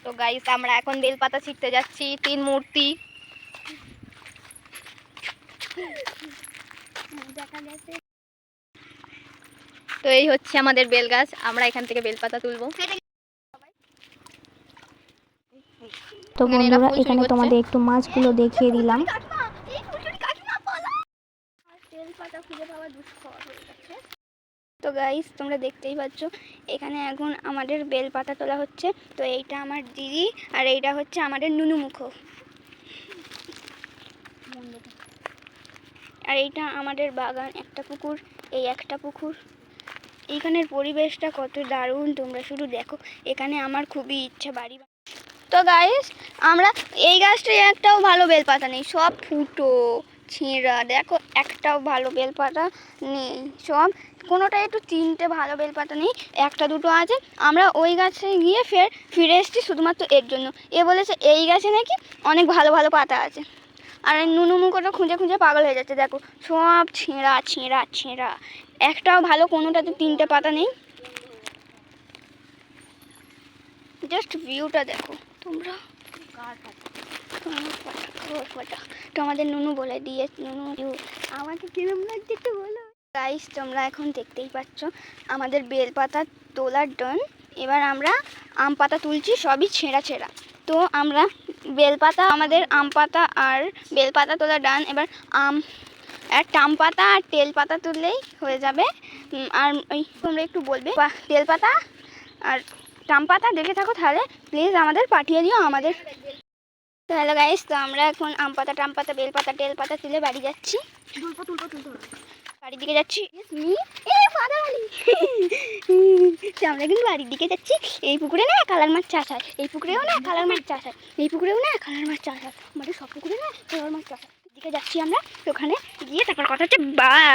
তো গাইস আমরা এখন বেলপাতা ছিঁড়তে যাচ্ছি, 3 মূর্তি দেখা গেছে। তো এই হচ্ছে আমাদের বেল গাছ, আমরা এখান থেকে বেলপাতা তুলবো। তো বন্ধুরা এখানে তোমাদের একটু মাছগুলো দেখিয়ে দিলাম। তো গাইস তোমরা দেখতেই পাচ্ছ এখানে এখন আমাদের বেলপাতা তোলা হচ্ছে। তো এইটা আমার দিদি আর এইটা হচ্ছে আমাদের নুনুমুখ, আর এইটা আমাদের বাগান, একটা পুকুর, এই একটা পুকুর। এইখানের পরিবেশটা কত দারুণ তোমরা শুধু দেখো। এখানে আমার খুবই ইচ্ছা বাড়ি। তো গাইস আমরা এই গাছটায় একটাও ভালো বেলপাতা নেই, সব ফুটো ছেঁড়া। দেখো একটাও ভালো বেলপাতা নেই, সব কোনোটাই একটু 3টে ভালো বেলপাতা নেই, একটা দুটো আছে। আমরা ওই গাছে গিয়ে ফিরে এসেছি শুধুমাত্র এর জন্য। এ বলেছে এই গাছে নাকি অনেক ভালো ভালো পাতা আছে, আর নুনুমুখোটা খুঁজে খুঁজে পাগল হয়ে যাচ্ছে। দেখো সব ছেঁড়া ছেঁড়া ছেঁড়া, একটাও ভালো, কোনোটাতে 3টে পাতা নেই। জাস্ট ভিউটা দেখো তোমরা। তো আমাদের নুনু বলে দিয়ে, নুনু আমাকে কিরম লাগছে একটু বলো। গাইস তোমরা এখন দেখতেই পাচ্ছ আমাদের বেলপাতা তোলার ডান। এবার আমরা আম পাতা তুলছি, সবই ছেঁড়া ছেঁড়া। তো আমরা বেলপাতা, আমাদের আম পাতা আর বেলপাতা তোলা ডান। এবার আম আর টাম পাতা আর তেল পাতা তুললেই হয়ে যাবে। আর ওই তোমরা একটু বলবে তেলপাতা আর টাম পাতা দেখে থাকো, তাহলে প্লিজ আমাদের পাঠিয়ে দিও আমাদের। তো হ্যালো গাইস, তো আমরা এখন আম পাতা টাম পাতা বেলপাতা টেল পাতা তুলে বাড়ি যাচ্ছি, বাড়ির দিকে যাচ্ছি। আমরা কিন্তু বাড়ির দিকে যাচ্ছি। এই পুকুরে না কালার মাছ চাষ হয়, এই পুকুরেও না কালার মাছ চাষ হয়, এই পুকুরেও না কালার মাছ চাষ হয়, আমাদের সব পুকুরে না কালার মাছ চাষ হয়। দিকে যাচ্ছি আমরা, ওখানে গিয়ে তারপর কথা হচ্ছে বাই।